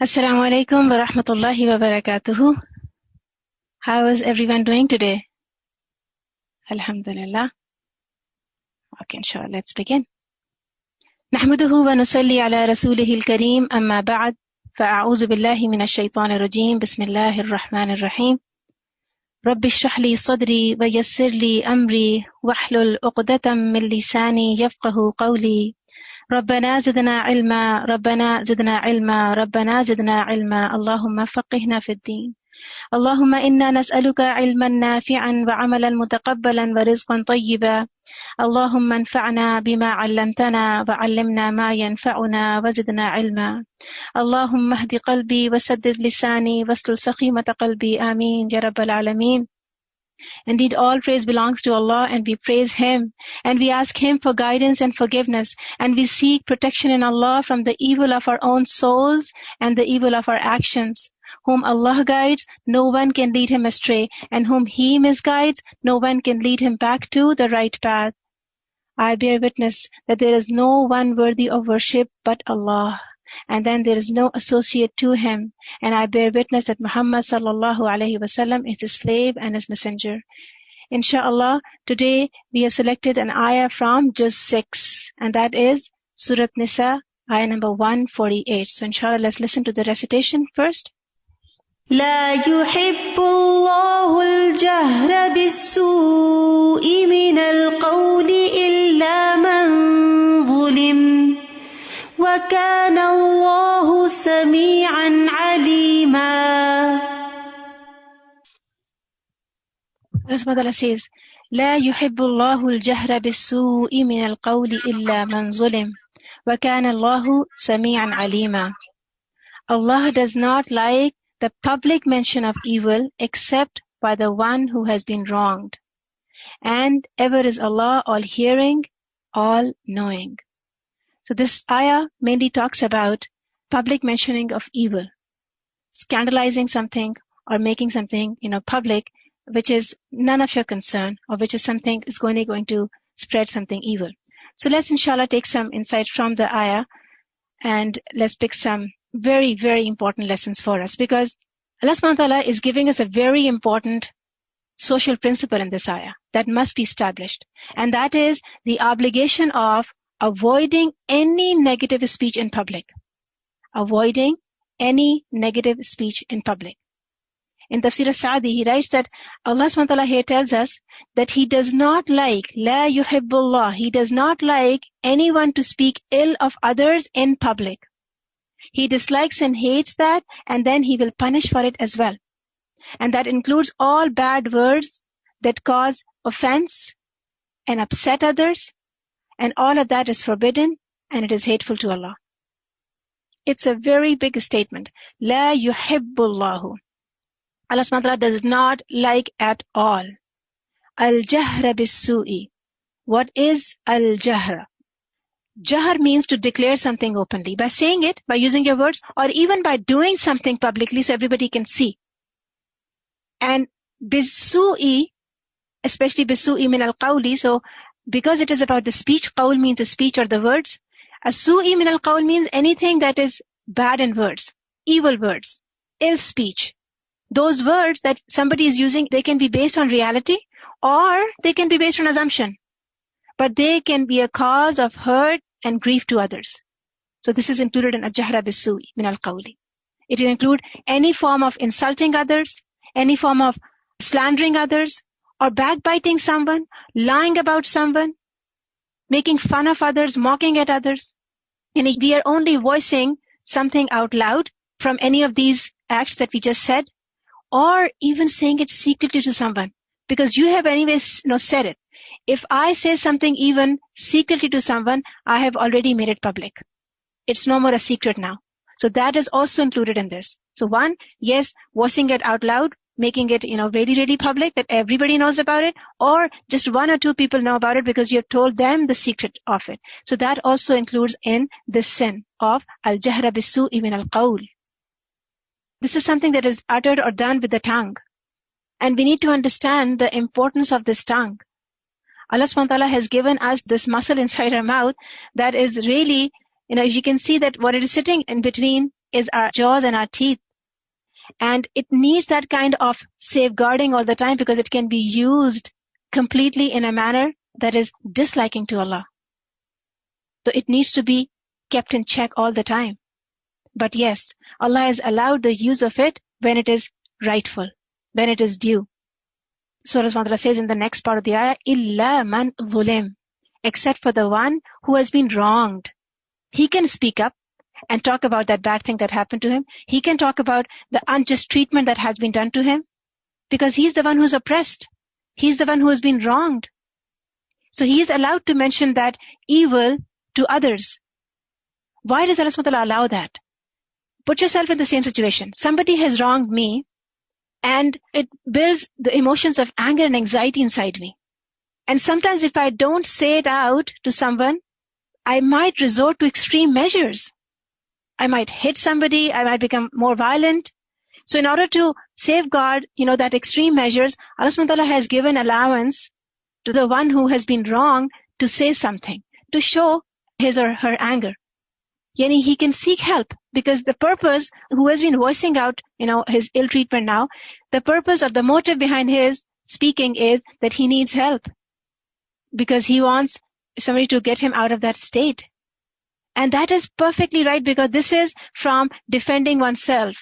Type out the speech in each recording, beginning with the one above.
Assalamu alaikum wa rahmatullahi wa barakatuhu. How is everyone doing today? Alhamdulillah. Okay, inshallah, let's begin. نحمده ونصلي على رسوله الكريم أما بعد فأعوذ بالله من الشيطان الرجيم بسم الله الرحمن الرحيم رب اشرح لي صدري ويسر لي أمري واحلل عقدة من لساني يفقه قولي ربنا زدنا علما ربنا زدنا علما ربنا زدنا علما اللهم فقهنا في الدين اللهم إنا نسألك علما نافعا وعملا متقبلا ورزقا طيبا اللهم انفعنا بما علمتنا وعلمنا ما ينفعنا وزدنا علما اللهم اهد قلبي وسدد لساني واسلل سخيمة قلبي آمين يا رب العالمين. Indeed, all praise belongs to Allah, and we praise Him, and we ask Him for guidance and forgiveness, and we seek protection in Allah from the evil of our own souls and the evil of our actions. Whom Allah guides, no one can lead him astray, and whom He misguides, no one can lead him back to the right path. I bear witness that there is no one worthy of worship but Allah, and then there is no associate to Him, and I bear witness that Muhammad sallallahu alaihi wasallam is His slave and His messenger. Inshallah, today we have selected an ayah from Juz 6, and that is Surah Nisa, ayah number 148. So inshallah, let's listen to the recitation first. لا يحب الله الجهر بالسوء من القول إلا من ظلم وكان الله سميعا عليما. Allah subhanahu wa ta'ala says, لا يحب الله الجهر بالسوء من القول إلا من ظلم وكان الله سميعا عليما. Allah does not like the public mention of evil except by the one who has been wronged. And ever is Allah all-hearing, all-knowing. So this ayah mainly talks about public mentioning of evil, scandalizing something or making something, public, which is none of your concern, or which is something is going to spread something evil. So let's inshallah take some insight from the ayah, and let's pick some very, very important lessons for us, because Allah subhanahu wa ta'ala is giving us a very important social principle in this ayah that must be established, and that is the obligation of avoiding any negative speech in public. Avoiding any negative speech in public. In Tafsir al-Sa'di, he writes that Allah subhanahu wa ta'ala here tells us that He does not like, la yuhibbullah, He does not like anyone to speak ill of others in public. He dislikes and hates that, and then He will punish for it as well. And that includes all bad words that cause offense and upset others, and all of that is forbidden, and it is hateful to Allah. It's a very big statement. La yuhibbullahu. Allah subhanahu wa ta'ala does not like at all. Al-jahra bis-su'i. What is al-jahra? Jahr means to declare something openly, by saying it, by using your words, or even by doing something publicly so everybody can see. And bis-su'i, especially bis-su'i min al-qawli, so because it is about the speech, qawl means the speech or the words, as-su'i min al-qawl means anything that is bad in words, evil words, ill speech. Those words that somebody is using, they can be based on reality or they can be based on assumption. But they can be a cause of hurt and grief to others. So this is included in al-jahra bis-su'i min al-qawli. It will include any form of insulting others, any form of slandering others, or backbiting someone, lying about someone, making fun of others, mocking at others. And if we are only voicing something out loud from any of these acts that we just said, or even saying it secretly to someone, because you have anyways said it. If I say something even secretly to someone, I have already made it public. It's no more a secret now. So that is also included in this. So one, yes, voicing it out loud, making it, really, really public, that everybody knows about it, or just one or two people know about it because you have told them the secret of it. So that also includes in this sin of al-jahra bis-su'i min al-qawl. This is something that is uttered or done with the tongue. And we need to understand the importance of this tongue. Allah subhanahu wa ta'ala has given us this muscle inside our mouth that is really, you can see that what it is sitting in between is our jaws and our teeth. And it needs that kind of safeguarding all the time because it can be used completely in a manner that is disliking to Allah. So it needs to be kept in check all the time. But yes, Allah has allowed the use of it when it is rightful, when it is due. So Allah subhanahu wa ta'ala says in the next part of the ayah, إِلَّا مَنْ ظُلِمْ, except for the one who has been wronged. He can speak up and talk about that bad thing that happened to him. He can talk about the unjust treatment that has been done to him because he's the one who's oppressed. He's the one who has been wronged. So he is allowed to mention that evil to others. Why does Allah subhanahu wa ta'ala allow that? Put yourself in the same situation. Somebody has wronged me and it builds the emotions of anger and anxiety inside me. And sometimes if I don't say it out to someone, I might resort to extreme measures. I might hit somebody, I might become more violent. So in order to safeguard, that extreme measures, Allah subhanahu wa ta'ala has given allowance to the one who has been wronged to say something, to show his or her anger. Yani he can seek help because the purpose, who has been voicing out, his ill treatment now, the purpose or the motive behind his speaking is that he needs help because he wants somebody to get him out of that state. And that is perfectly right because this is from defending oneself.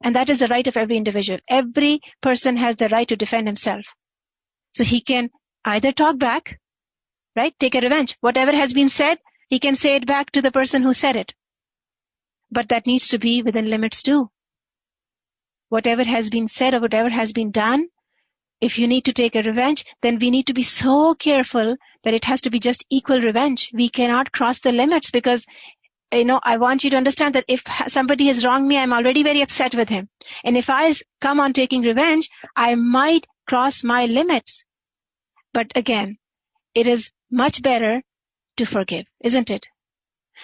And that is the right of every individual. Every person has the right to defend himself. So he can either talk back, right? Take a revenge. Whatever has been said, he can say it back to the person who said it. But that needs to be within limits too. Whatever has been said or whatever has been done, if you need to take a revenge, then we need to be so careful that it has to be just equal revenge. We cannot cross the limits because, I want you to understand that if somebody has wronged me, I'm already very upset with him. And if I come on taking revenge, I might cross my limits. But again, it is much better to forgive, isn't it?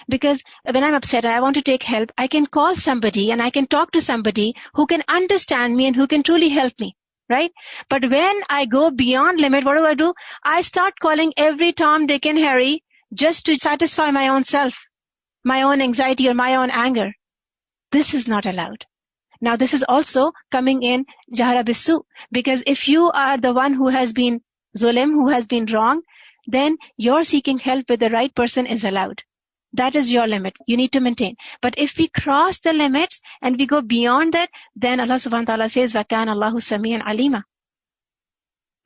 Because when I'm upset and I want to take help, I can call somebody and I can talk to somebody who can understand me and who can truly help me, right? But when I go beyond limit, what do? I start calling every Tom, Dick and Harry just to satisfy my own self, my own anxiety or my own anger. This is not allowed. Now this is also coming in jahra bisu, because if you are the one who has been zulim, who has been wrong, then your seeking help with the right person is allowed. That is your limit. You need to maintain. But if we cross the limits and we go beyond that, then Allah subhanahu wa ta'ala says, وَكَانَ اللَّهُ سَمِيعًا عَلِيمًا.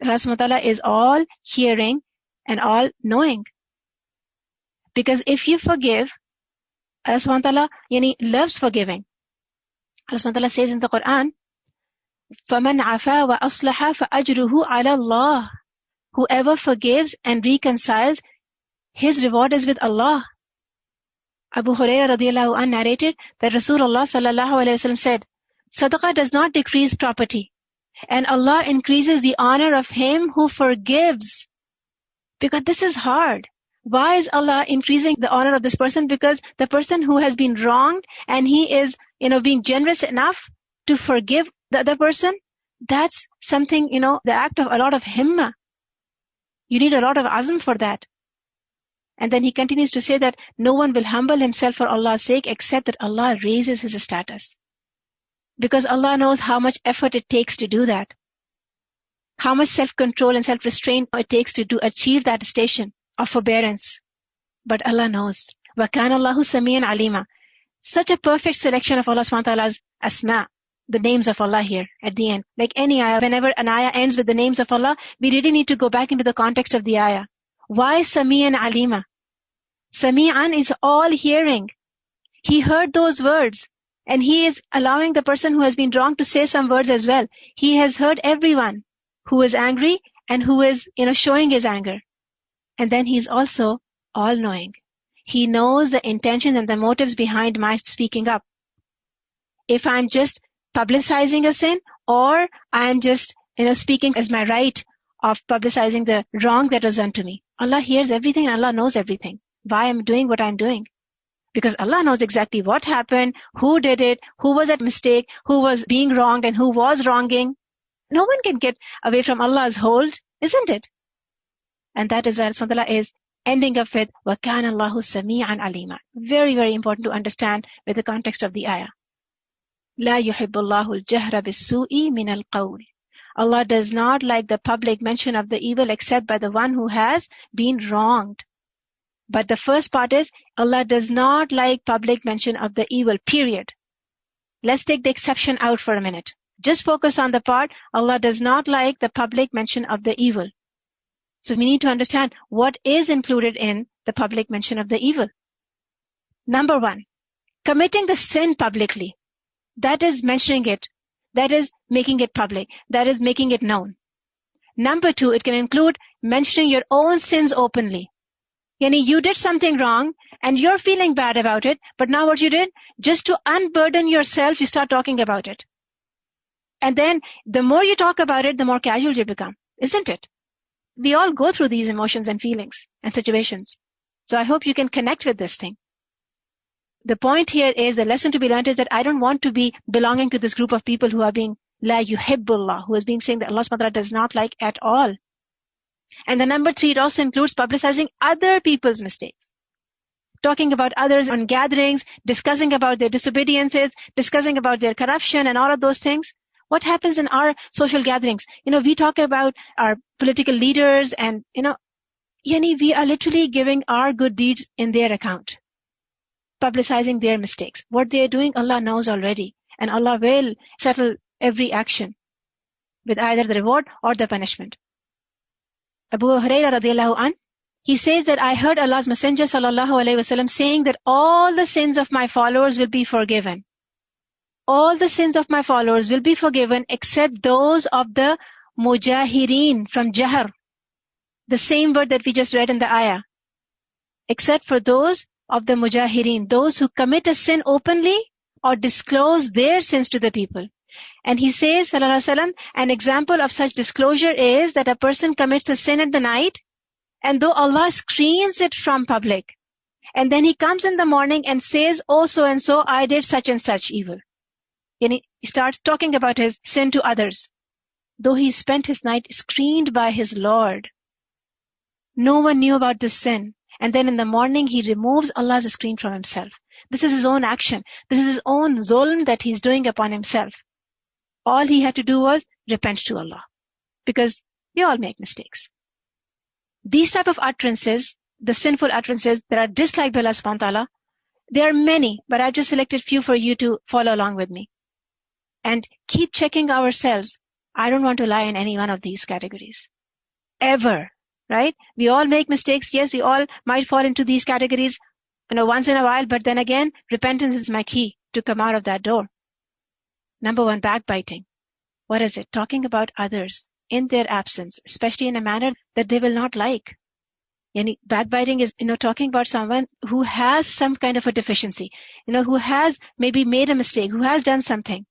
Allah subhanahu wa ta'ala is all hearing and all knowing. Because if you forgive, Allah subhanahu wa ta'ala loves forgiving. Allah subhanahu wa ta'ala says in the Quran, فَمَنْ عَفَا وَأَصْلَحَ فَأَجْرُهُ عَلَى اللَّهِ. Whoever forgives and reconciles, his reward is with Allah. Abu Hurairah radiallahu anh narrated that Rasulullah sallallahu alayhi wa sallam said, Sadaqah does not decrease property, and Allah increases the honor of him who forgives. Because this is hard. Why is Allah increasing the honor of this person? Because the person who has been wronged and he is, being generous enough to forgive the other person, that's something, the act of a lot of himmah. You need a lot of azm for that. And then he continues to say that no one will humble himself for Allah's sake except that Allah raises his status. Because Allah knows how much effort it takes to do that. How much self-control and self-restraint it takes to achieve that station of forbearance. But Allah knows. وَكَانَ اللَّهُ سَمِيعًا عَلِيمًا. Such a perfect selection of Allah subhanahu wa ta'ala's asma, the names of Allah here at the end. Like any ayah, whenever an ayah ends with the names of Allah, we really need to go back into the context of the ayah. Why Sami'an Alima? Sami'an is all hearing. He heard those words and he is allowing the person who has been wronged to say some words as well. He has heard everyone who is angry and who is, showing his anger. And then he's also all-knowing. He knows the intentions and the motives behind my speaking up. If I'm just publicizing a sin or I'm just, speaking as my right of publicizing the wrong that was done to me. Allah hears everything and Allah knows everything. Why I'm doing what I'm doing. Because Allah knows exactly what happened, who did it, who was at mistake, who was being wronged and who was wronging. No one can get away from Allah's hold, isn't it? And that is why Allah is ending up with وَكَانَ اللَّهُ سَمِيعًا عَلِيمًا. Very, very important to understand with the context of the ayah. لا يحب الله الجهر بالسوء من القول. Allah does not like the public mention of the evil except by the one who has been wronged. But the first part is, Allah does not like public mention of the evil, period. Let's take the exception out for a minute. Just focus on the part, Allah does not like the public mention of the evil. So we need to understand what is included in the public mention of the evil. Number one, committing the sin publicly. That is mentioning it. That is making it public. That is making it known. Number two, it can include mentioning your own sins openly. Yani you did something wrong and you're feeling bad about it, but now what you did, just to unburden yourself, you start talking about it. And then the more you talk about it, the more casual you become, isn't it? We all go through these emotions and feelings and situations. So I hope you can connect with this thing. The point here is, the lesson to be learned is that I don't want to be belonging to this group of people who are being la yuhibbullah, who is being saying that Allah subhanahu wa ta'ala does not like at all. And the number three, it also includes publicizing other people's mistakes. Talking about others on gatherings, discussing about their disobediences, discussing about their corruption and all of those things. What happens in our social gatherings? We talk about our political leaders and, we are literally giving our good deeds in their account. Publicizing their mistakes. What they are doing, Allah knows already. And Allah will settle every action with either the reward or the punishment. Abu Hurairah radiallahu anh, he says that I heard Allah's Messenger sallallahu alayhi wasallam saying that all the sins of my followers will be forgiven. All the sins of my followers will be forgiven except those of the mujahirin from Jahr. The same word that we just read in the ayah. Except for those of the mujahirin, those who commit a sin openly or disclose their sins to the people. And he says, sallallahu alaihi wasallam, an example of such disclosure is that a person commits a sin at the night, and though Allah screens it from public, and then he comes in the morning and says, oh, so and so, I did such and such evil. And he starts talking about his sin to others, though he spent his night screened by his Lord. No one knew about this sin. And then in the morning, he removes Allah's screen from himself. This is his own action. This is his own zulm that he's doing upon himself. All he had to do was repent to Allah. Because we all make mistakes. These type of utterances, the sinful utterances that are disliked by Allah subhanahu wa ta'ala, there are many, but I've just selected few for you to follow along with me. And keep checking ourselves. I don't want to lie in any one of these categories. Ever. Right? We all make mistakes. Yes, we all might fall into these categories, once in a while, but then again, repentance is my key to come out of that door. Number one, backbiting. What is it? Talking about others in their absence, especially in a manner that they will not like. Backbiting is, talking about someone who has some kind of a deficiency, who has maybe made a mistake, who has done something.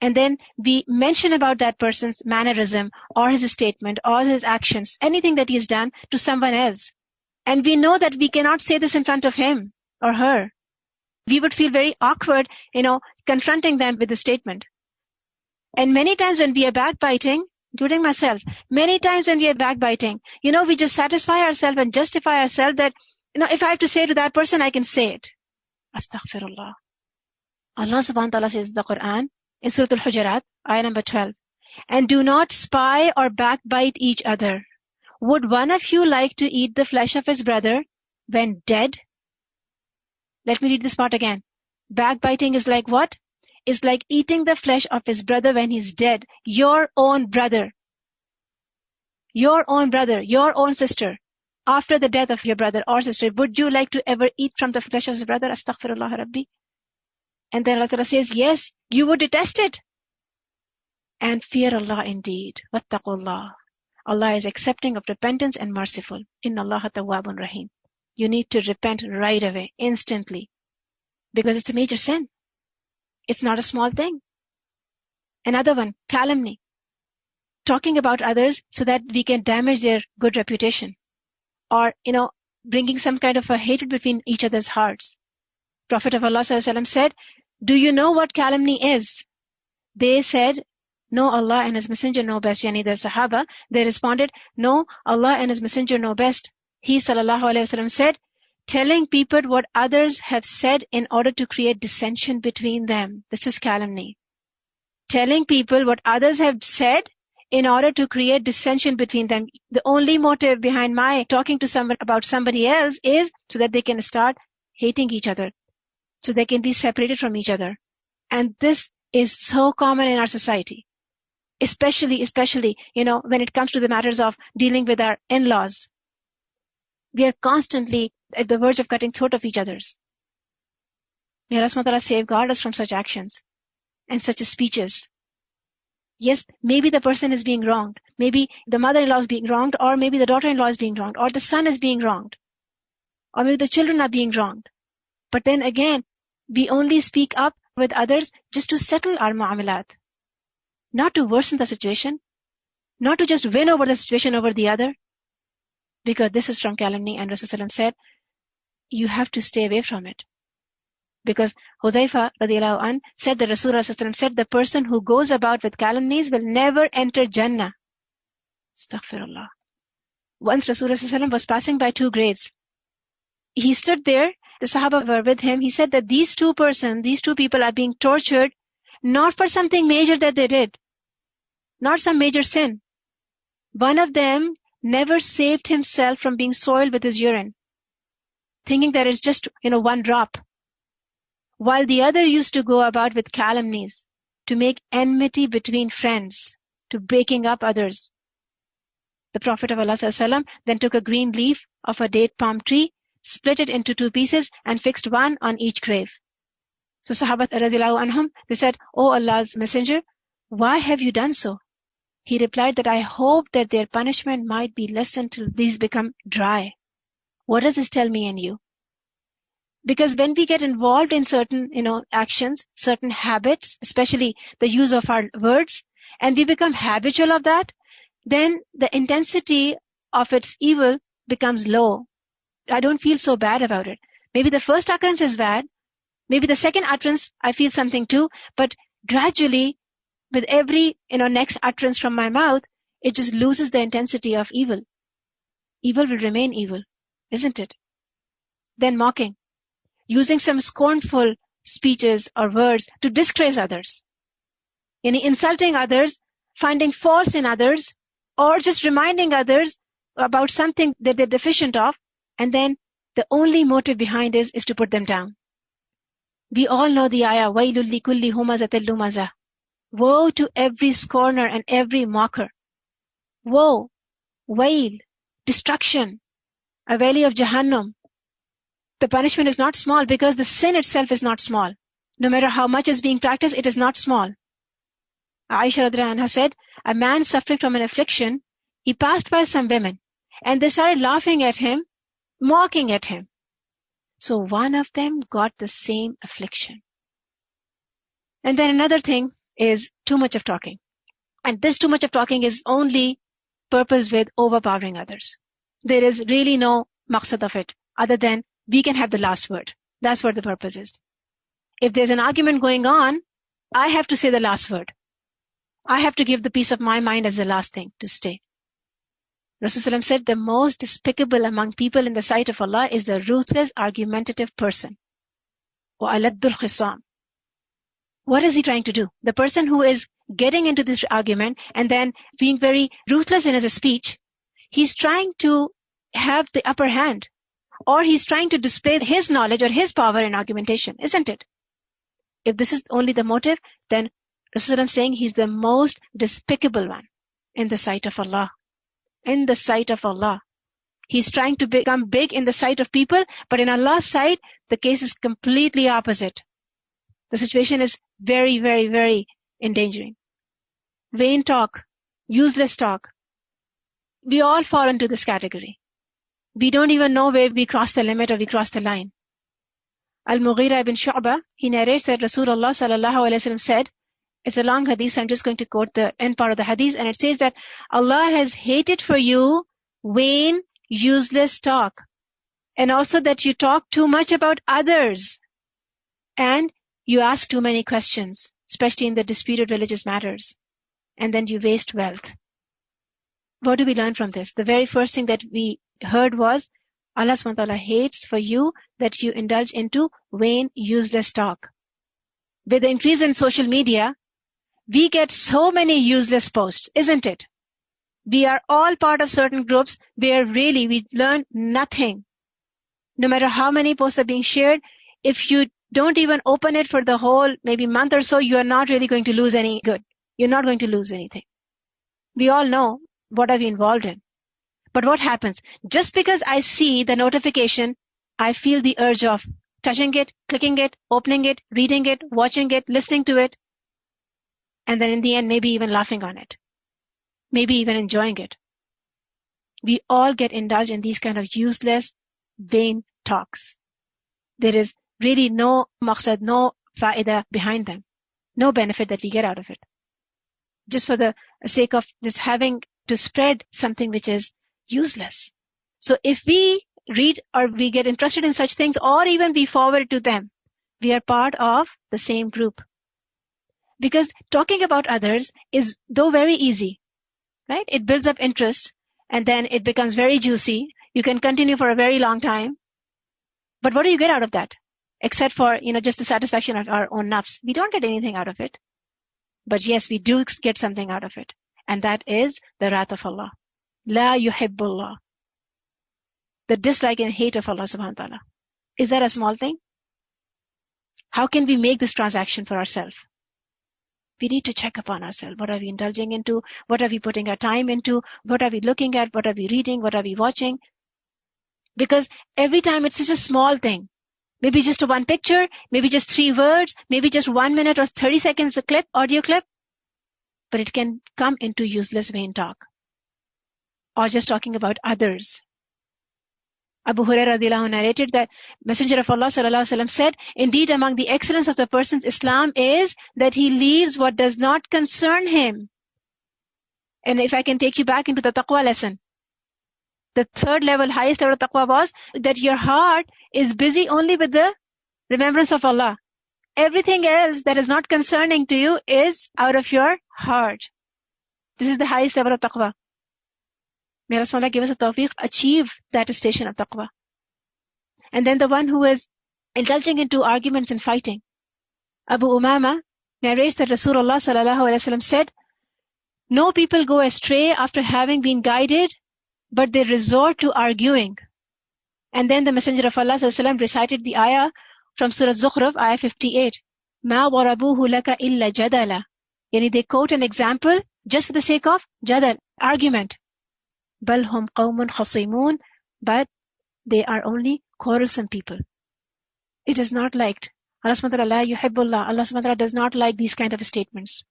And then we mention about that person's mannerism or his statement or his actions, anything that he has done to someone else. And we know that we cannot say this in front of him or her. We would feel very awkward, confronting them with the statement. And many times when we are backbiting, including myself, many times when we are backbiting, we just satisfy ourselves and justify ourselves that, if I have to say to that person, I can say it. Astaghfirullah. Allah subhanahu wa ta'ala says in the Quran, in Surah Al-Hujurat, ayah number 12, and do not spy or backbite each other. Would one of you like to eat the flesh of his brother when dead? Let me read this part again. Backbiting is like what? Is like eating the flesh of his brother when he's dead. Your own brother. Your own brother, your own sister. After the death of your brother or sister, would you like to ever eat from the flesh of his brother? Astaghfirullah Rabbi. And then Allah says, yes, you would detest it. And fear Allah indeed. Wattaqullah. Allah is accepting of repentance and merciful. Inna Allaha tawwabun rahim. You need to repent right away, instantly. Because it's a major sin. It's not a small thing. Another one, calumny. Talking about others so that we can damage their good reputation. Or, bringing some kind of a hatred between each other's hearts. Prophet of Allah ﷺ said, do you know what calumny is? They said, no, Allah and His Messenger know best. Yani the Sahaba, they responded, no, Allah and His Messenger know best. He sallallahu alayhi wasallam said, telling people what others have said in order to create dissension between them. This is calumny. Telling people what others have said in order to create dissension between them. The only motive behind my talking to someone about somebody else is so that they can start hating each other, so they can be separated from each other. And this is so common in our society, especially, when it comes to the matters of dealing with our in-laws. We are constantly at the verge of cutting throat of each other's. May Allah subhanahu wa ta'ala safeguard us from such actions and such speeches. Yes, maybe the person is being wronged. Maybe the mother-in-law is being wronged, or maybe the daughter-in-law is being wronged, or the son is being wronged, or maybe the children are being wronged. But then again, we only speak up with others just to settle our mu'amalat, not to worsen the situation, not to just win over the situation over the other, because this is from calumny, and Rasulullah said, you have to stay away from it. Because Huzaifa radiallahu anh said that Rasulullah said, the person who goes about with calumnies will never enter Jannah. Astaghfirullah. Once Rasulullah was passing by 2 graves. He stood there, the Sahaba were with him. He said that these two people are being tortured, not for something major that they did, not some major sin. One of them never saved himself from being soiled with his urine, thinking that it's just, one drop. While the other used to go about with calumnies, to make enmity between friends, to breaking up others. The Prophet of Allah ﷺ then took a green leaf of a date palm tree, split it into 2 pieces, and fixed one on each grave. So Sahabat radiallahu anhum, they said, "O Allah's Messenger, why have you done so?" He replied that I hope that their punishment might be lessened till these become dry. What does this tell me and you? Because when we get involved in certain, actions, certain habits, especially the use of our words, and we become habitual of that, then the intensity of its evil becomes low. I don't feel so bad about it. Maybe the first occurrence is bad. Maybe the second utterance, I feel something too. But gradually, with every, next utterance from my mouth, it just loses the intensity of evil. Evil will remain evil, isn't it? Then mocking. Using some scornful speeches or words to disgrace others. Insulting others, finding faults in others, or just reminding others about something that they're deficient of, and then the only motive behind is to put them down. We all know the ayah, وَيْلُ لِكُلِّ هُمَزَةٍ لُمَزَةٍ. Woe to every scorner and every mocker. Woe, wail, destruction, a valley of Jahannam. The punishment is not small because the sin itself is not small. No matter how much is being practiced, it is not small. Aisha radhiyallahu anha said, a man suffering from an affliction, he passed by some women, and they started laughing at him, mocking at him. So one of them got the same affliction. And then another thing is too much of talking. And this too much of talking is only purposed with overpowering others. There is really no maqsad of it, other than we can have the last word. That's what the purpose is. If there's an argument going on, I have to say the last word. I have to give the peace of my mind as the last thing to stay. Rasulullah said the most despicable among people in the sight of Allah is the ruthless, argumentative person. وَأَلَدُّ الْخِصَامِ. What is he trying to do? The person who is getting into this argument and then being very ruthless in his speech, he's trying to have the upper hand. Or he's trying to display his knowledge or his power in argumentation, isn't it? If this is only the motive, then Rasulullah is saying he's the most despicable one in the sight of Allah. In the sight of Allah. He's trying to become big in the sight of people, but in Allah's sight, the case is completely opposite. The situation is very, very, very endangering. Vain talk, useless talk. We all fall into this category. We don't even know where we cross the limit or we cross the line. Al-Mughira ibn Shu'bah, he narrates that Rasulullah sallallahu alayhi wa sallam said, it's a long hadith, so I'm just going to quote the end part of the hadith, and it says that Allah has hated for you vain, useless talk, and also that you talk too much about others, and you ask too many questions, especially in the disputed religious matters, and then you waste wealth. What do we learn from this? The very first thing that we heard was Allah subhanahu wa ta'ala hates for you that you indulge into vain, useless talk. With the increase in social media, we get so many useless posts, isn't it? We are all part of certain groups where really we learn nothing. No matter how many posts are being shared, if you don't even open it for the whole maybe month or so, you are not really going to lose any good. You're not going to lose anything. We all know what are we involved in. But what happens? Just because I see the notification, I feel the urge of touching it, clicking it, opening it, reading it, watching it, listening to it, and then in the end, maybe even laughing on it. Maybe even enjoying it. We all get indulged in these kind of useless, vain talks. There is really no maqsad, no faida behind them. No benefit that we get out of it. Just for the sake of just having to spread something which is useless. So if we read or we get interested in such things, or even we forward to them, we are part of the same group. Because talking about others is though very easy, right? It builds up interest and then it becomes very juicy. You can continue for a very long time. But what do you get out of that? Except for, just the satisfaction of our own nafs. We don't get anything out of it. But yes, we do get something out of it. And that is the wrath of Allah. La yuhibbullah. The dislike and hate of Allah subhanahu wa ta'ala. Is that a small thing? How can we make this transaction for ourselves? We need to check upon ourselves. What are we indulging into? What are we putting our time into? What are we looking at? What are we reading? What are we watching? Because every time it's such a small thing. Maybe just one picture, maybe just 3 words, maybe just 1 minute or 30 seconds a clip, audio clip. But it can come into useless vain talk. Or just talking about others. Abu Hurairah radiallahu anhu narrated that Messenger of Allah sallallahu alaihi wasallam said, indeed among the excellence of the person's Islam is that he leaves what does not concern him. And if I can take you back into the taqwa lesson, the third level, highest level of taqwa was that your heart is busy only with the remembrance of Allah. Everything else that is not concerning to you is out of your heart. This is the highest level of taqwa. May Allah subhanahu wa ta'ala give us a tawfiq, achieve that station of taqwa. And then the one who is indulging into arguments and fighting. Abu Umama narrates that Rasulullah sallallahu alaihi wasallam said, no people go astray after having been guided, but they resort to arguing. And then the Messenger of Allah sallallahu alaihi wasallam recited the ayah from Surah Zukhruf, ayah 58. مَا ضَرَبُوهُ لَكَ إِلَّا جَدَلًا. Yani they quote an example just for the sake of jadal, argument. بَلْ هُمْ قَوْمٌ خَصِيمُونَ. But they are only quarrelsome people. It is not liked. Allah subhanahu wa ta'ala la yuhibbullah. Allah subhanahu wa ta'ala does not like these kind of statements.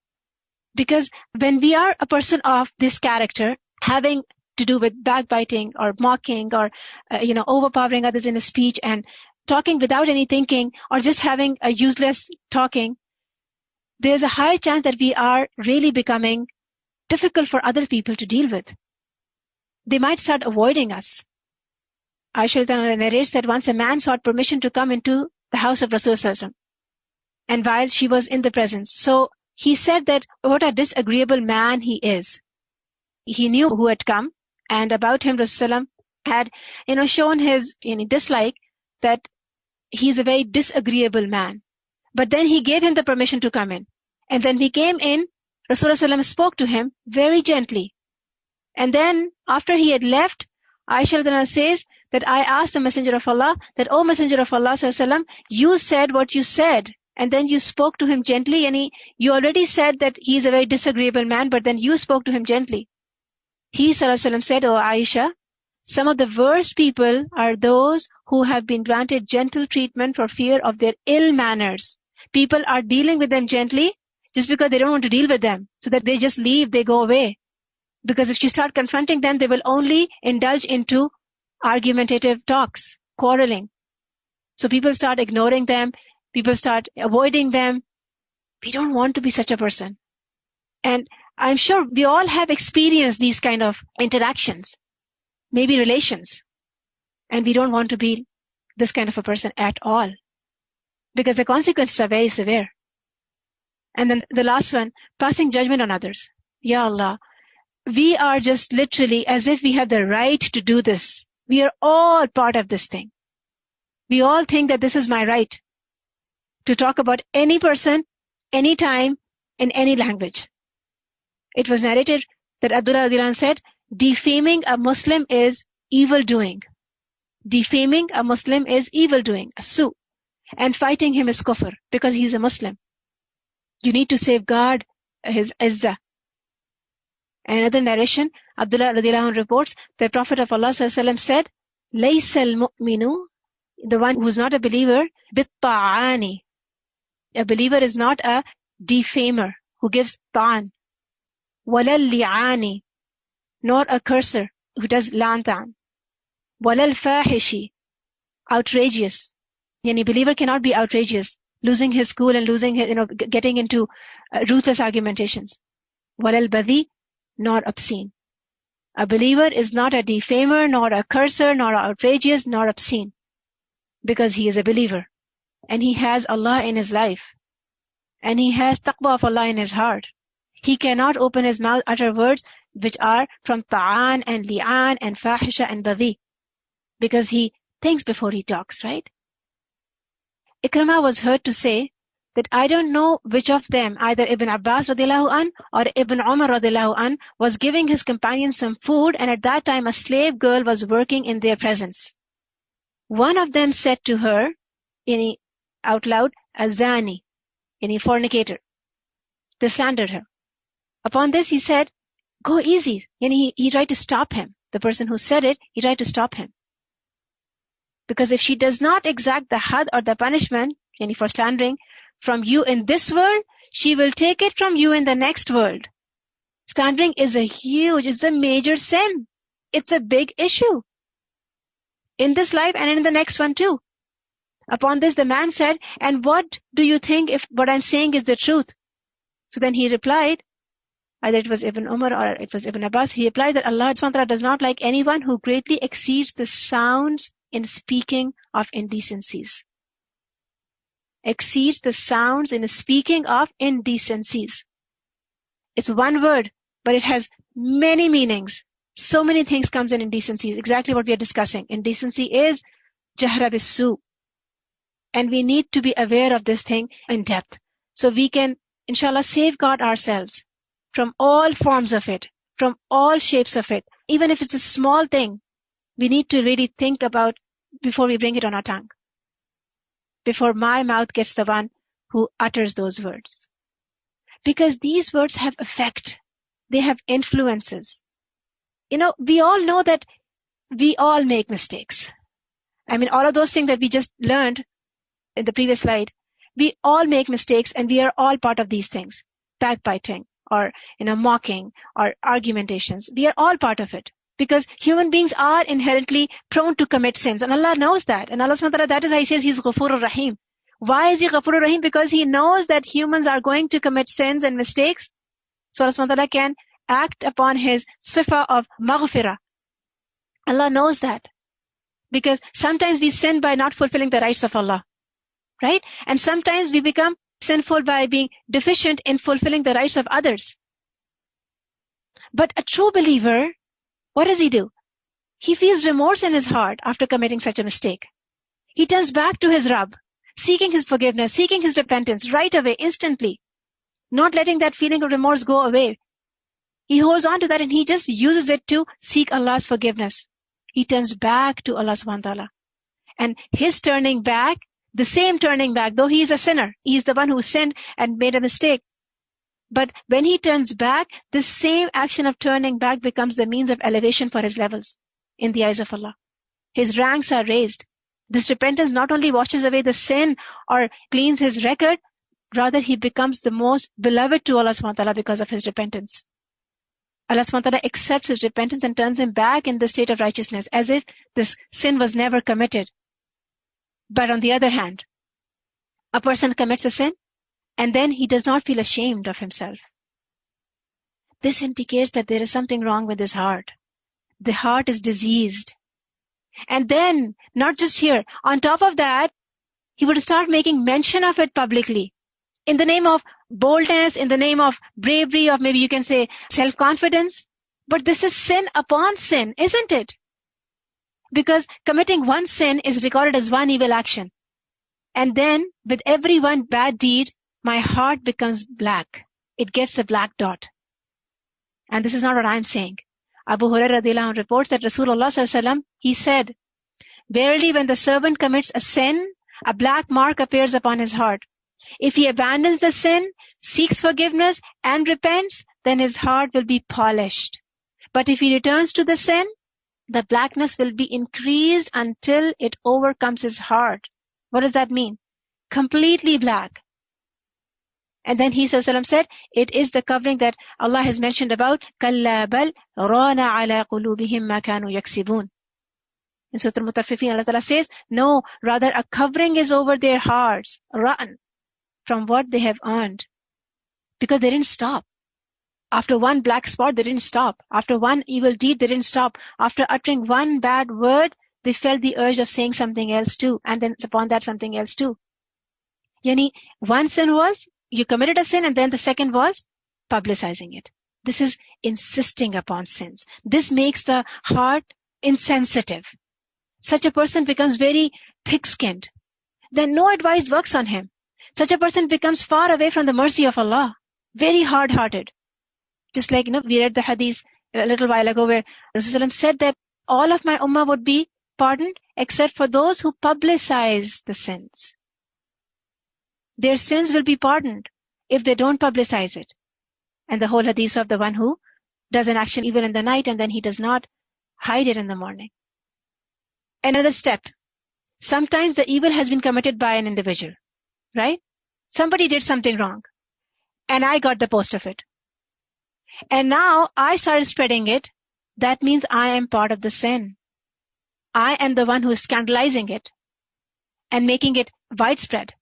Because when we are a person of this character, having to do with backbiting or mocking or, overpowering others in a speech and talking without any thinking or just having a useless talking, there's a higher chance that we are really becoming difficult for other people to deal with. They might start avoiding us. Aisha narrates that once a man sought permission to come into the house of Rasulullah, and while she was in the presence, so he said that what a disagreeable man he is. He knew who had come, and about him Rasulullah had, shown his dislike that he's a very disagreeable man. But then he gave him the permission to come in. And then he came in, Rasulullah spoke to him very gently. And then after he had left, Aisha says that I asked the Messenger of Allah that, O Messenger of Allah sallam, you said what you said. And then you spoke to him gently, and you already said that he is a very disagreeable man, but then you spoke to him gently. He sallam said, O Aisha, some of the worst people are those who have been granted gentle treatment for fear of their ill manners. People are dealing with them gently just because they don't want to deal with them, so that they just leave, they go away. Because if you start confronting them, they will only indulge into argumentative talks, quarreling. So people start ignoring them, people start avoiding them. We don't want to be such a person. And I'm sure we all have experienced these kind of interactions, maybe relations. And we don't want to be this kind of a person at all, because the consequences are very severe. And then the last one, passing judgment on others. Ya Allah, we are just literally as if we have the right to do this. We are all part of this thing. We all think that this is my right to talk about any person, anytime, in any language. It was narrated that Abdullah radiallahu anh said, defaming a Muslim is evil doing. Defaming a Muslim is evil doing, a su. And fighting him is kufr, because he is a Muslim. You need to safeguard his izzah. Another narration, Abdullah radiallahu anh reports, the Prophet of Allah sallallahu alaihi wasallam said, Laysa al-mu'minu, the one who is not a believer, bit-ta'ani. A believer is not a defamer who gives ta'an. Walal li'ani, nor a curser who does la'an. Walal fahishi, outrageous. Any believer cannot be outrageous, losing his cool and losing his, getting into ruthless argumentations. Walal badhi, nor obscene. A believer is not a defamer, nor a curser, nor outrageous, nor obscene, because he is a believer, and he has Allah in his life, and he has taqwa of Allah in his heart. He cannot open his mouth, utter words which are from ta'an and li'an and fahisha and badhi, because he thinks before he talks, right? Ikramah was heard to say that I don't know which of them, either Ibn Abbas radiallahu an or Ibn Umar radiallahu an, was giving his companion some food, and at that time a slave girl was working in their presence. One of them said to her, out loud, Azani, fornicator. They slandered her. Upon this he said, go easy. He tried to stop him. The person who said it, he tried to stop him. Because if she does not exact the had or the punishment, for slandering, from you in this world, she will take it from you in the next world. Slandering is it's a major sin. It's a big issue. In this life and in the next one too. Upon this the man said, and what do you think if what I'm saying is the truth? So then he replied, either it was Ibn Umar or it was Ibn Abbas, he replied that Allah SWT does not like anyone who greatly exceeds the sounds in speaking of indecencies. Exceeds the sounds in speaking of indecencies. It's one word, but it has many meanings. So many things comes in indecencies. Exactly what we are discussing. Indecency is jahra bis-su. And we need to be aware of this thing in depth. So we can, inshallah, safeguard ourselves from all forms of it, from all shapes of it. Even if it's a small thing, we need to really think about before we bring it on our tongue. Before my mouth gets the one who utters those words. Because these words have effect. They have influences. We all know that we all make mistakes. All of those things that we just learned in the previous slide, we all make mistakes and we are all part of these things. Backbiting or, mocking or argumentations. We are all part of it. Because human beings are inherently prone to commit sins. And Allah knows that. And Allah SWT, that is why He says He's Ghafurur Rahim. Why is He Ghafurur Rahim? Because He knows that humans are going to commit sins and mistakes. So Allah SWT can act upon His sifa of maghfirah. Allah knows that. Because sometimes we sin by not fulfilling the rights of Allah. Right? And sometimes we become sinful by being deficient in fulfilling the rights of others. But a true believer, what does he do? He feels remorse in his heart after committing such a mistake. He turns back to his Rabb, seeking His forgiveness, seeking His repentance right away, instantly. Not letting that feeling of remorse go away. He holds on to that and he just uses it to seek Allah's forgiveness. He turns back to Allah subhanahu wa ta'ala. And his turning back, the same turning back, though he is a sinner, he is the one who sinned and made a mistake. But when he turns back, the same action of turning back becomes the means of elevation for his levels in the eyes of Allah. His ranks are raised. This repentance not only washes away the sin or cleans his record, rather he becomes the most beloved to Allah subhanahu wa ta'ala because of his repentance. Allah subhanahu wa ta'ala accepts his repentance and turns him back in the state of righteousness, as if this sin was never committed. But on the other hand, a person commits a sin, and then he does not feel ashamed of himself. This indicates that there is something wrong with his heart. The heart is diseased. And then, not just here, on top of that, he would start making mention of it publicly. In the name of boldness, in the name of bravery, of maybe you can say self-confidence. But this is sin upon sin, isn't it? Because committing one sin is recorded as one evil action. And then with every one bad deed, my heart becomes black. It gets a black dot. And this is not what I'm saying. Abu Hurairah radhiyallahu anhu reports that Rasulullah sallallahu alaihi wasallam, he said, verily when the servant commits a sin, a black mark appears upon his heart. If he abandons the sin, seeks forgiveness and repents, then his heart will be polished. But if he returns to the sin, the blackness will be increased until it overcomes his heart. What does that mean? Completely black. And then he ﷺ said, it is the covering that Allah has mentioned about, كَلَّا بَلْ رَانَ عَلَىٰ قُلُوبِهِمْ مَا كَانُوا يَكْسِبُونَ. In Surah Al-Mutaffifin, Allah Ta'ala says, no, rather a covering is over their hearts, run, from what they have earned. Because they didn't stop. After one black spot, they didn't stop. After one evil deed, they didn't stop. After uttering one bad word, they felt the urge of saying something else too. And then upon that, something else too. Yani, one sin was, you committed a sin, and then the second was publicizing it. This is insisting upon sins. This makes the heart insensitive. Such a person becomes very thick-skinned. Then no advice works on him. Such a person becomes far away from the mercy of Allah. Very hard-hearted. Just like, we read the hadith a little while ago where Rasulullah said that all of my ummah would be pardoned except for those who publicize the sins. Their sins will be pardoned if they don't publicize it. And the whole hadith of the one who does an action evil in the night and then he does not hide it in the morning. Another step. Sometimes the evil has been committed by an individual, right? Somebody did something wrong and I got the post of it. And now I started spreading it. That means I am part of the sin. I am the one who is scandalizing it and making it widespread.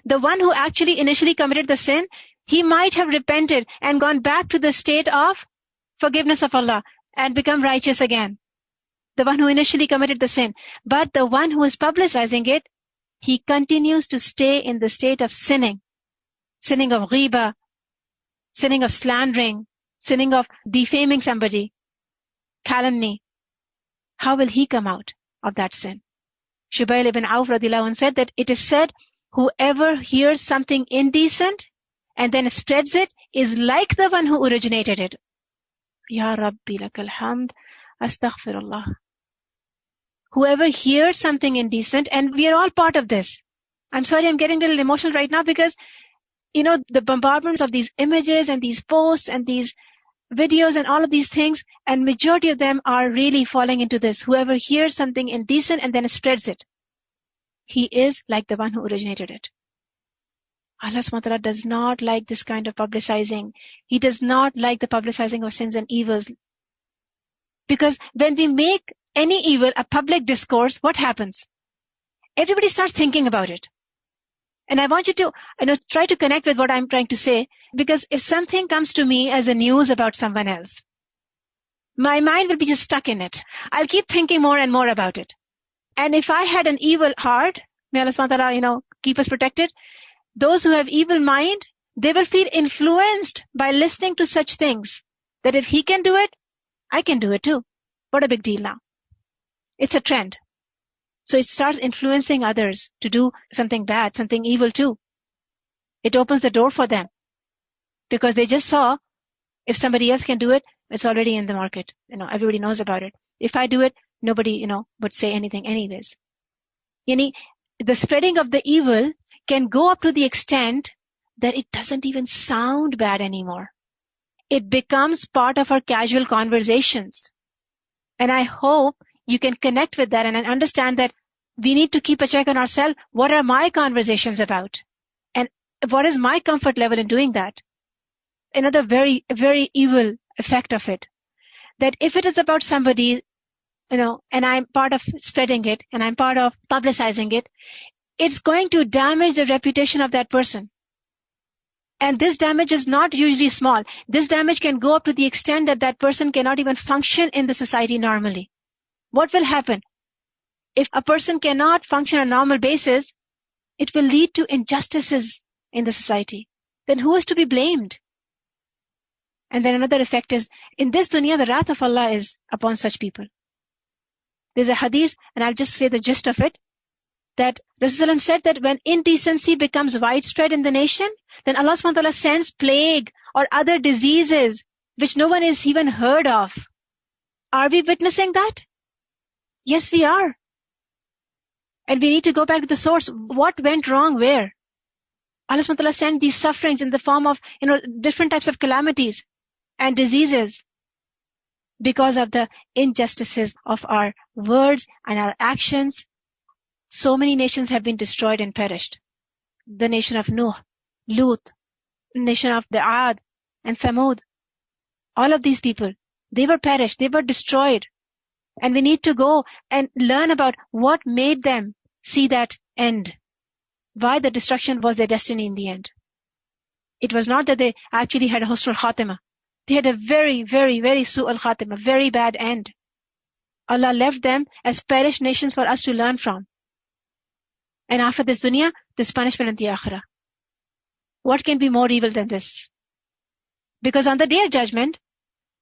The one who actually initially committed the sin, he might have repented and gone back to the state of forgiveness of Allah and become righteous again. The one who initially committed the sin. But the one who is publicizing it, he continues to stay in the state of sinning. Sinning of ghiba, sinning of slandering, sinning of defaming somebody, calumny. How will he come out of that sin? Shubayl ibn Auf radhiyallahu anhu said that it is said, whoever hears something indecent and then spreads it is like the one who originated it. Ya Rabbi lakal hamd, astaghfirullah. Whoever hears something indecent, and we are all part of this. I'm sorry, I'm getting a little emotional right now because, the bombardments of these images and these posts and these videos and all of these things, and majority of them are really falling into this. Whoever hears something indecent and then spreads it, he is like the one who originated it. Allah subhanahu wa ta'ala does not like this kind of publicizing. He does not like the publicizing of sins and evils. Because when we make any evil a public discourse, what happens? Everybody starts thinking about it. And I want you to try to connect with what I'm trying to say, because if something comes to me as a news about someone else, my mind will be just stuck in it. I'll keep thinking more and more about it. And if I had an evil heart, may Allah subhanahu wa ta'ala, keep us protected, those who have evil mind, they will feel influenced by listening to such things, that if he can do it, I can do it too. What a big deal now. It's a trend. So it starts influencing others to do something bad, something evil too. It opens the door for them. Because they just saw, if somebody else can do it, it's already in the market. Everybody knows about it. If I do it, nobody, would say anything anyways. The spreading of the evil can go up to the extent that it doesn't even sound bad anymore. It becomes part of our casual conversations. And I hope you can connect with that and understand that we need to keep a check on ourselves. What are my conversations about? And what is my comfort level in doing that? Another very, very evil effect of it, that if it is about somebody, and I'm part of spreading it and I'm part of publicizing it, it's going to damage the reputation of that person. And this damage is not usually small. This damage can go up to the extent that that person cannot even function in the society normally. What will happen? If a person cannot function on a normal basis, it will lead to injustices in the society. Then who is to be blamed? And then another effect is, in this dunya, the wrath of Allah is upon such people. There's a hadith, and I'll just say the gist of it, that Rasulullah said that when indecency becomes widespread in the nation, then Allah subhanahu wa ta'ala sends plague or other diseases which no one is even heard of. Are we witnessing that? Yes, we are. And we need to go back to the source. What went wrong where? Allah subhanahu wa ta'ala sent these sufferings in the form of, different types of calamities and diseases because of the injustices of our words and our actions. So many nations have been destroyed and perished. The nation of Nuh, Lut, nation of the Ad and Thamud. All of these people, they were perished, they were destroyed. And we need to go and learn about what made them see that end. Why the destruction was their destiny in the end. It was not that they actually had a husnul khatima. They had a very, very, very su'al khatima, very bad end. Allah left them as perished nations for us to learn from. And after this dunya, this punishment in the akhirah. What can be more evil than this? Because on the day of judgment,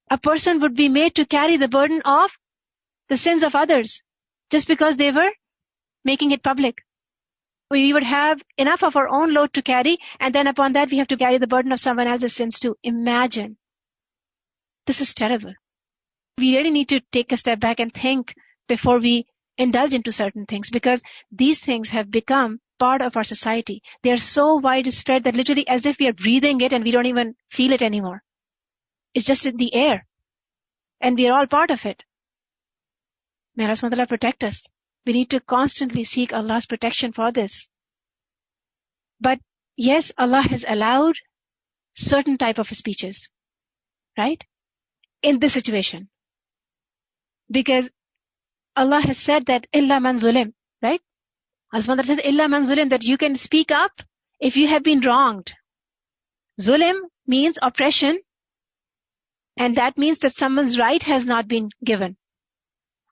a person would be made to carry the burden of the sins of others just because they were making it public. We would have enough of our own load to carry, and then upon that we have to carry the burden of someone else's sins too. Imagine. This is terrible. We really need to take a step back and think before we indulge into certain things, because these things have become part of our society. They are so widespread that literally as if we are breathing it and we don't even feel it anymore. It's just in the air. And we are all part of it. May Allah subhanahu wa ta'ala protect us. We need to constantly seek Allah's protection for this. But yes, Allah has allowed certain type of speeches, right? In this situation. Because Allah has said that illa man zulim, right? Allah subhanahu wa ta'ala says illa man zulim, that you can speak up if you have been wronged. Zulim means oppression, and that means that someone's right has not been given.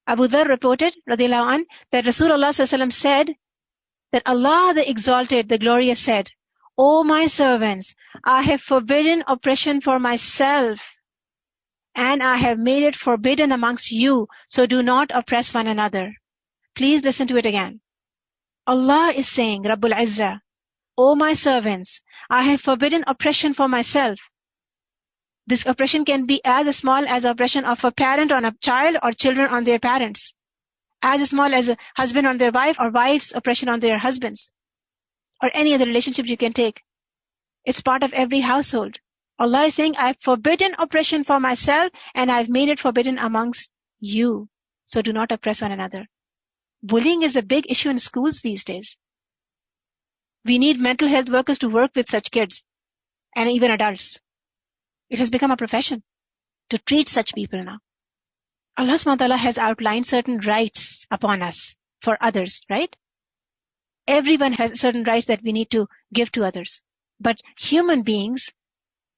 Abu Dharr reported, radiyallahu anh, that Rasulullah sallallahu alaihi wasallam said that Allah the Exalted, the Glorious said, O my servants, I have forbidden oppression for myself, and I have made it forbidden amongst you, so do not oppress one another. Please listen to it again. Allah is saying, Rabbul Izzah, O my servants, I have forbidden oppression for myself. This oppression can be as small as oppression of a parent on a child or children on their parents. As small as a husband on their wife or wife's oppression on their husbands. Or any other relationship you can take. It's part of every household. Allah is saying, I've forbidden oppression for myself and I've made it forbidden amongst you. So do not oppress one another. Bullying is a big issue in schools these days. We need mental health workers to work with such kids and even adults. It has become a profession to treat such people now. Allah subhanahu wa ta'ala has outlined certain rights upon us for others, right? Everyone has certain rights that we need to give to others. But human beings,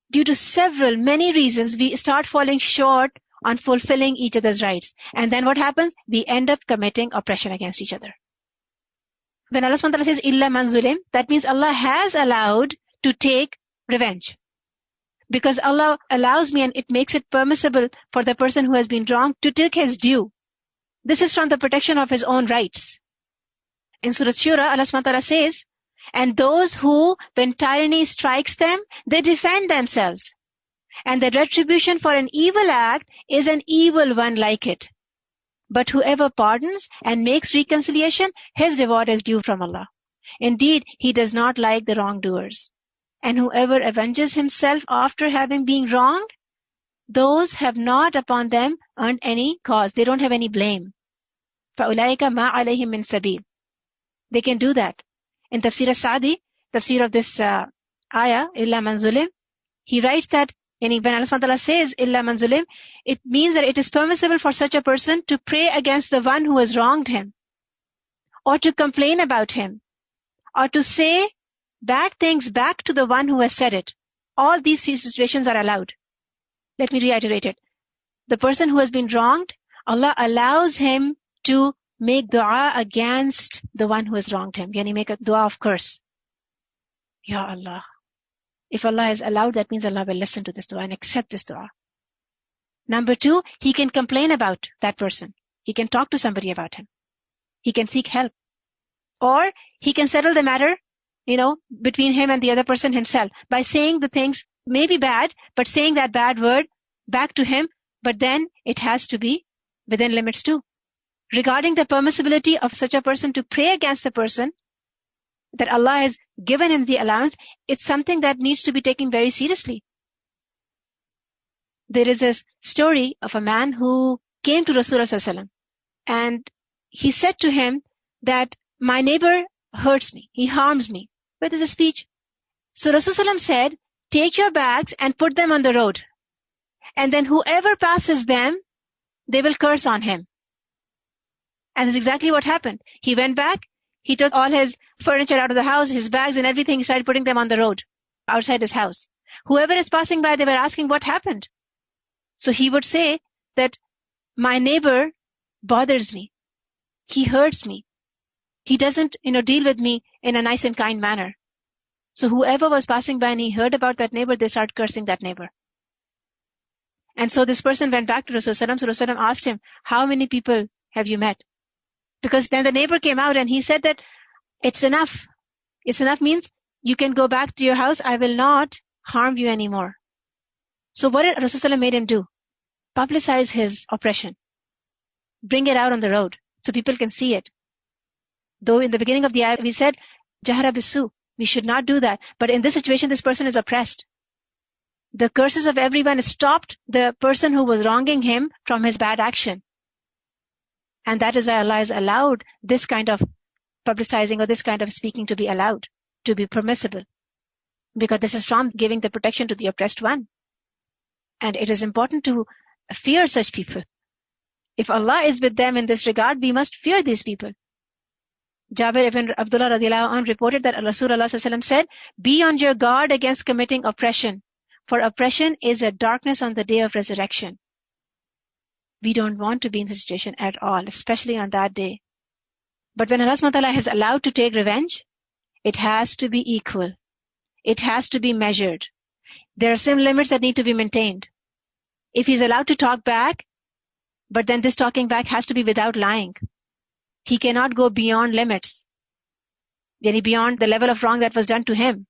due to many reasons, we start falling short on fulfilling each other's rights. And then what happens? We end up committing oppression against each other. When Allah subhanahu wa ta'ala says, illa man zulim, that means Allah has allowed to take revenge. Because Allah allows me and it makes it permissible for the person who has been wronged to take his due. This is from the protection of his own rights. In Surah Shura, Allah subhanahu wa ta'ala says, and those who, when tyranny strikes them, they defend themselves. And the retribution for an evil act is an evil one like it. But whoever pardons and makes reconciliation, his reward is due from Allah. Indeed, He does not like the wrongdoers. And whoever avenges himself after having been wronged, those have not upon them earned any cause. They don't have any blame. فَأُولَٰئِكَ مَا عَلَيْهِمْ مِنْ سَبِيلٍ. They can do that. In Tafsir as-Sa'di, tafsir of this ayah, illa man zulim, he writes that when Allah subhanahu wa ta'ala says illa man zulim, it means that it is permissible for such a person to pray against the one who has wronged him, or to complain about him, or to say bad things back to the one who has said it. All these three situations are allowed. Let me reiterate it. The person who has been wronged, Allah allows him to make dua against the one who has wronged him. Yani make a dua of curse. Ya Allah. If Allah has allowed, that means Allah will listen to this dua and accept this dua. Number two, he can complain about that person. He can talk to somebody about him. He can seek help. Or he can settle the matter, between him and the other person himself by saying the things, maybe bad, but saying that bad word back to him, but then it has to be within limits too. Regarding the permissibility of such a person to pray against the person, that Allah has given him the allowance, it's something that needs to be taken very seriously. There is a story of a man who came to Rasulullah sallallahu alaihi wasallam, and he said to him that my neighbor hurts me, he harms me. But there's a speech. So Rasulullah sallallahu alaihi wasallam said, take your bags and put them on the road. And then whoever passes them, they will curse on him. And that's exactly what happened. He went back, he took all his furniture out of the house, his bags and everything, he started putting them on the road, outside his house. Whoever is passing by, they were asking what happened. So he would say that my neighbor bothers me. He hurts me. He doesn't, deal with me in a nice and kind manner. So whoever was passing by and he heard about that neighbor, they started cursing that neighbor. And so this person went back to Rasulullah. So Rasulullah asked him, how many people have you met? Because then the neighbor came out and he said that it's enough. It's enough means you can go back to your house. I will not harm you anymore. So what did Rasulullah made him do? Publicize his oppression. Bring it out on the road so people can see it. Though in the beginning of the ayah we said, Jahra bisu, we should not do that. But in this situation, this person is oppressed. The curses of everyone stopped the person who was wronging him from his bad action. And that is why Allah has allowed this kind of publicizing or this kind of speaking to be allowed, to be permissible. Because this is from giving the protection to the oppressed one. And it is important to fear such people. If Allah is with them in this regard, we must fear these people. Jabir ibn Abdullah radiallahu anh reported that Rasulullah sallallahu alaihi wasallam said, be on your guard against committing oppression, for oppression is a darkness on the day of resurrection. We don't want to be in this situation at all, especially on that day. But when Allah subhanahu wa ta'ala has allowed to take revenge, it has to be equal. It has to be measured. There are some limits that need to be maintained. If he's allowed to talk back, but then this talking back has to be without lying. He cannot go beyond limits. Beyond the level of wrong that was done to him.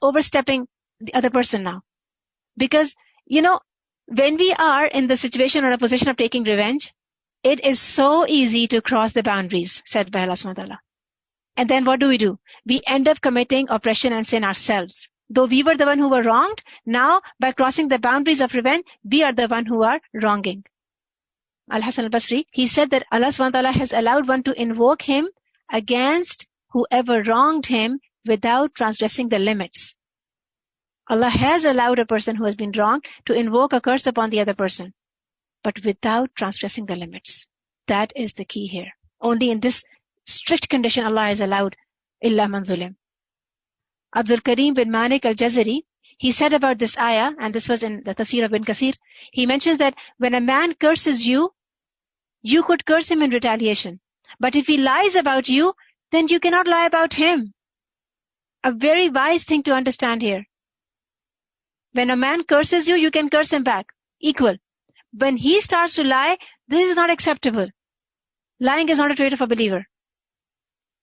Overstepping the other person now. Because, when we are in the situation or a position of taking revenge, it is so easy to cross the boundaries set by Allah subhanahu wa ta'ala. And then what do? We end up committing oppression and sin ourselves. Though we were the one who were wronged, now by crossing the boundaries of revenge, we are the one who are wronging. Al-Hasan al-Basri, he said that Allah subhanahu wa ta'ala has allowed one to invoke him against whoever wronged him without transgressing the limits. Allah has allowed a person who has been wronged to invoke a curse upon the other person, but without transgressing the limits. That is the key here. Only in this strict condition Allah has allowed illa man zulim. Abdul Karim bin Malik al-Jazari, he said about this ayah, and this was in the Tafsir of Ibn Kathir, he mentions that when a man curses you, you could curse him in retaliation. But if he lies about you, then you cannot lie about him. A very wise thing to understand here. When a man curses you, you can curse him back. Equal. When he starts to lie, this is not acceptable. Lying is not a trait of a believer.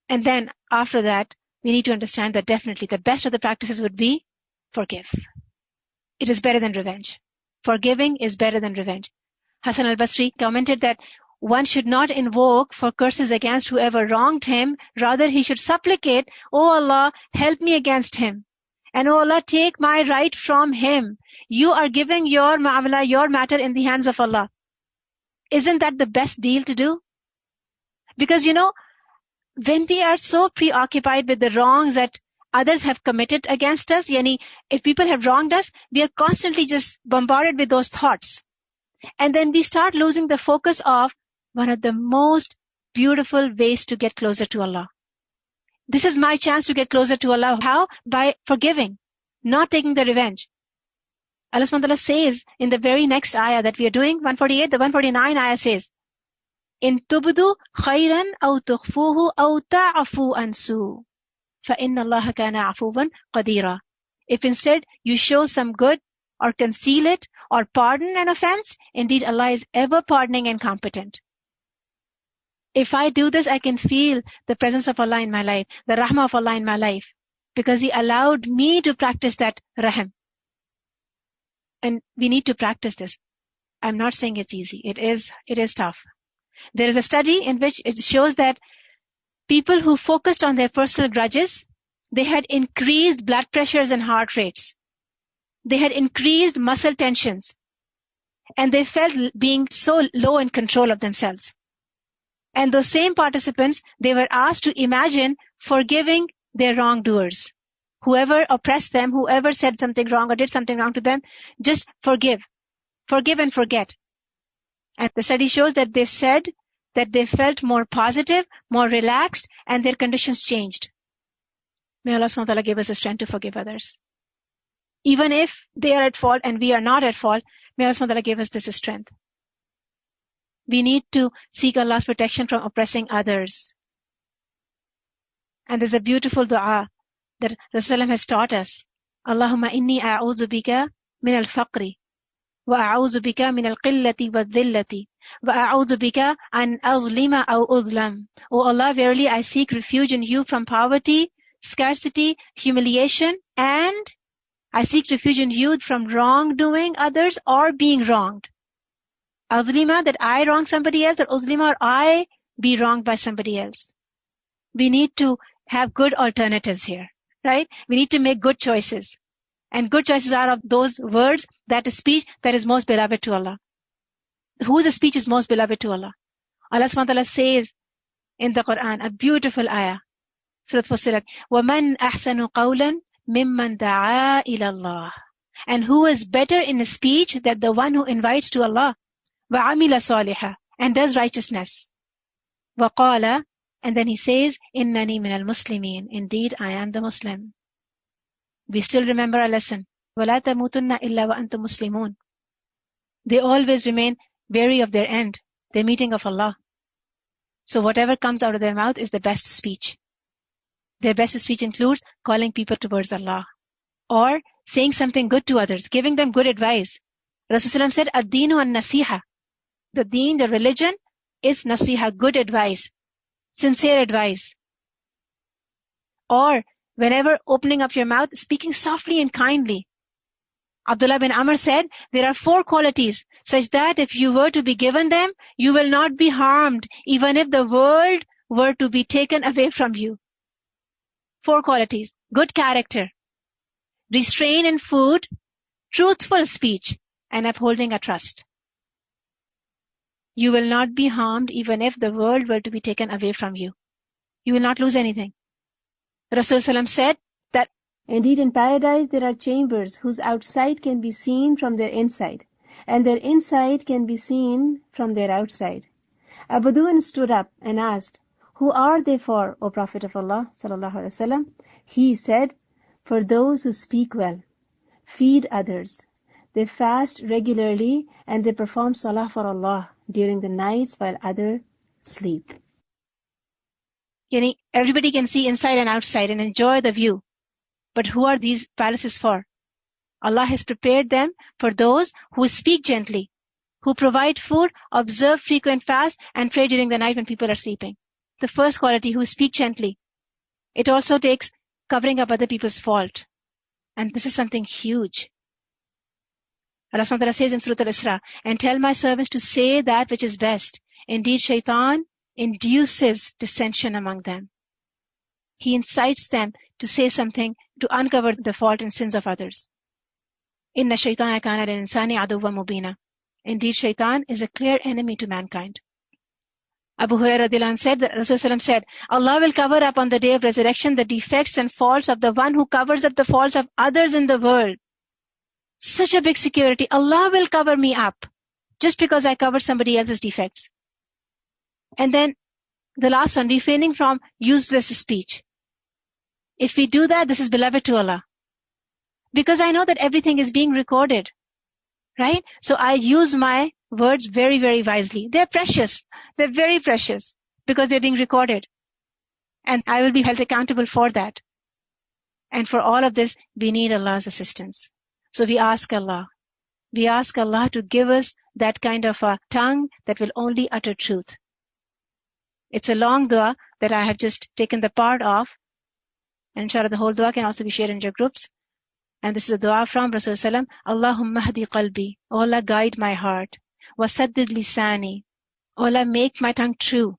And then after that, we need to understand that definitely the best of the practices would be forgive. It is better than revenge. Forgiving is better than revenge. Hasan al-Basri commented that one should not invoke for curses against whoever wronged him. Rather, he should supplicate, "O Allah, help me against him. And O Allah, take my right from him." You are giving your mu'amala, your matter in the hands of Allah. Isn't that the best deal to do? Because, when we are so preoccupied with the wrongs that others have committed against us, if people have wronged us, we are constantly just bombarded with those thoughts. And then we start losing the focus of one of the most beautiful ways to get closer to Allah. This is my chance to get closer to Allah. How? By forgiving, not taking the revenge. Allah subhanahu wa ta'ala says in the very next ayah that we are doing, 148, the 149 ayah says, "In tubdu khayran aw tukhfuhu aw ta'afu an su, fa inna Allah kana afuwan qadira." If instead you show some good or conceal it or pardon an offense, indeed Allah is ever pardoning and competent. If I do this, I can feel the presence of Allah in my life, the rahmah of Allah in my life, because He allowed me to practice that rahm. And we need to practice this. I'm not saying it's easy. It is tough. There is a study in which it shows that people who focused on their personal grudges, they had increased blood pressures and heart rates. They had increased muscle tensions. And they felt being so low in control of themselves. And those same participants, they were asked to imagine forgiving their wrongdoers. Whoever oppressed them, whoever said something wrong or did something wrong to them, just forgive. Forgive and forget. And the study shows that they said that they felt more positive, more relaxed, and their conditions changed. May Allah subhanahu wa ta'ala give us the strength to forgive others. Even if they are at fault and we are not at fault, may Allah subhanahu wa ta'ala give us this strength. We need to seek Allah's protection from oppressing others. And there's a beautiful dua that Rasulullah has taught us. Allahumma inni a'udhu bika min al-faqri wa a'udhu bika min al-qillati wa dhillati wa a'udhu bika an azlima aw uzlam. O Allah, verily I seek refuge in you from poverty, scarcity, humiliation, and I seek refuge in you from wrongdoing others or being wronged. Azlima, that I wrong somebody else, or uzlima, or I be wronged by somebody else. We need to have good alternatives here, right? We need to make good choices. And good choices are of those words, that is speech that is most beloved to Allah. Whose speech is most beloved to Allah? Allah subhanahu wa ta'ala says in the Quran, a beautiful ayah, Surah Fussilat, وَمَنْ أَحْسَنُ قَوْلًا مِمَّنْ دَعَا إِلَى اللَّهِ. And who is better in a speech than the one who invites to Allah? وَعَمِلَ صَالِحًا, and does righteousness. وَقَالَ, and then he says, إِنَّنِي مِنَ الْمُسْلِمِينَ, indeed I am the Muslim. We still remember our lesson. وَلَا تَمُوتُنَّ إِلَّا وَأَنْتُمْ مُسْلِمُونَ. They always remain wary of their end, their meeting of Allah. So whatever comes out of their mouth is the best speech. Their best speech includes calling people towards Allah, or saying something good to others, giving them good advice. Rasulullah said, ad-deenu an-nasiha. The deen, the religion, is nasiha, good advice, sincere advice. Or whenever opening up your mouth, speaking softly and kindly. Abdullah bin Amr said, there are 4 qualities such that if you were to be given them, you will not be harmed, even if the world were to be taken away from you. 4 qualities. Good character, restraint in food, truthful speech, and upholding a trust. You will not be harmed even if the world were to be taken away from you. You will not lose anything. Rasulullah said that, indeed in paradise there are chambers whose outside can be seen from their inside, and their inside can be seen from their outside. A Bedouin stood up and asked, who are they for, O Prophet of Allah sallallahu alaihi wasallam? He said, for those who speak well, feed others, they fast regularly, and they perform salah for Allah during the nights while others sleep. Everybody can see inside and outside and enjoy the view. But who are these palaces for? Allah has prepared them for those who speak gently, who provide food, observe frequent fasts, and pray during the night when people are sleeping. The first quality, who speak gently. It also takes covering up other people's fault. And this is something huge. Allah subhanahu wa ta'ala says in Surah Al-Isra, and tell my servants to say that which is best. Indeed, shaitan induces dissension among them. He incites them to say something to uncover the fault and sins of others. Inna shaytana kana lil-insani aduwwan mubina. Indeed, shaitan is a clear enemy to mankind. Abu Hurairah radhiyallahu anhu said that Rasulullah said, Allah will cover up on the day of resurrection the defects and faults of the one who covers up the faults of others in the world. Such a big security. Allah will cover me up just because I covered somebody else's defects. And then the last one, refraining from useless speech. If we do that, this is beloved to Allah. Because I know that everything is being recorded. Right? So I use my words very, very wisely. They're precious. They're very precious because they're being recorded. And I will be held accountable for that. And for all of this, we need Allah's assistance. So we ask Allah. We ask Allah to give us that kind of a tongue that will only utter truth. It's a long dua that I have just taken the part of. And inshallah, the whole dua can also be shared in your groups. And this is a dua from Rasulullah sallam. Allahumma hadi qalbi. O Allah, guide my heart. Wasaddid lisani. O Allah, make my tongue true.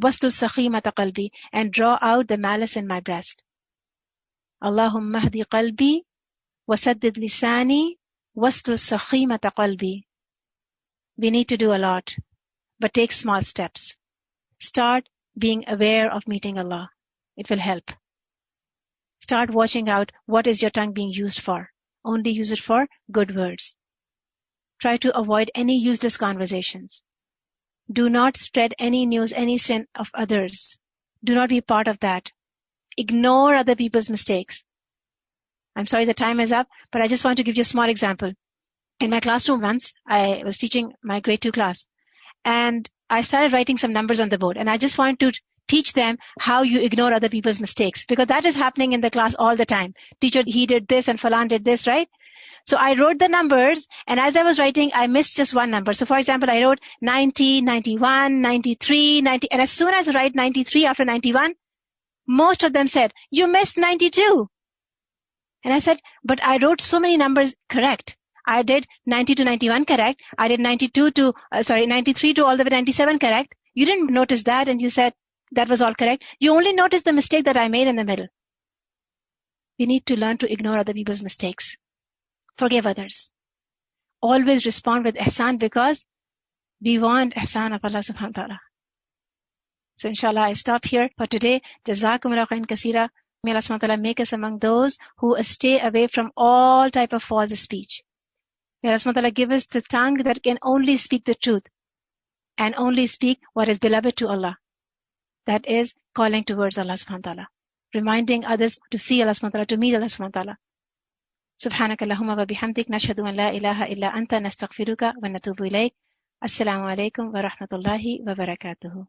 Waslu sakhimata qalbi. And draw out the malice in my breast. Allahumma hadi qalbi. Wasaddid lisani. Waslu sakhimata qalbi. We need to do a lot, but take small steps. Start being aware of meeting Allah. It will help. Start watching out what is your tongue being used for. Only use it for good words. Try to avoid any useless conversations. Do not spread any news, any sin of others. Do not be part of that. Ignore other people's mistakes. I'm sorry the time is up, but I just want to give you a small example. In my classroom once, I was teaching my grade 2 class, and I started writing some numbers on the board, and I just wanted to teach them how you ignore other people's mistakes, because that is happening in the class all the time. Teacher, he did this and Falan did this, right? So I wrote the numbers, and as I was writing, I missed just one number. So for example, I wrote 90, 91, 93, 90, and as soon as I write 93 after 91, most of them said, you missed 92. And I said, but I wrote so many numbers correct. I did 90 to 91 correct. I did 93 to all the way 97 correct. You didn't notice that, and you said that was all correct. You only noticed the mistake that I made in the middle. We need to learn to ignore other people's mistakes. Forgive others. Always respond with ihsan, because we want ihsan of Allah subhanahu wa ta'ala. So inshallah, I stop here for today. Jazakumullahu khairan kaseera. May Allah subhanahu wa ta'ala make us among those who stay away from all type of false speech. May Allah subhanahu wa ta'ala give us the tongue that can only speak the truth and only speak what is beloved to Allah. That is calling towards Allah subhanahu wa ta'ala. Reminding others to see Allah subhanahu wa ta'ala, to meet Allah subhanahu wa ta'ala. Subhanaka Allahumma wa bihamdik, nashhadu an la ilaha illa anta, nastaghfiruka wa natubu ilayk. Assalamu alaikum wa rahmatullahi wa barakatuhu.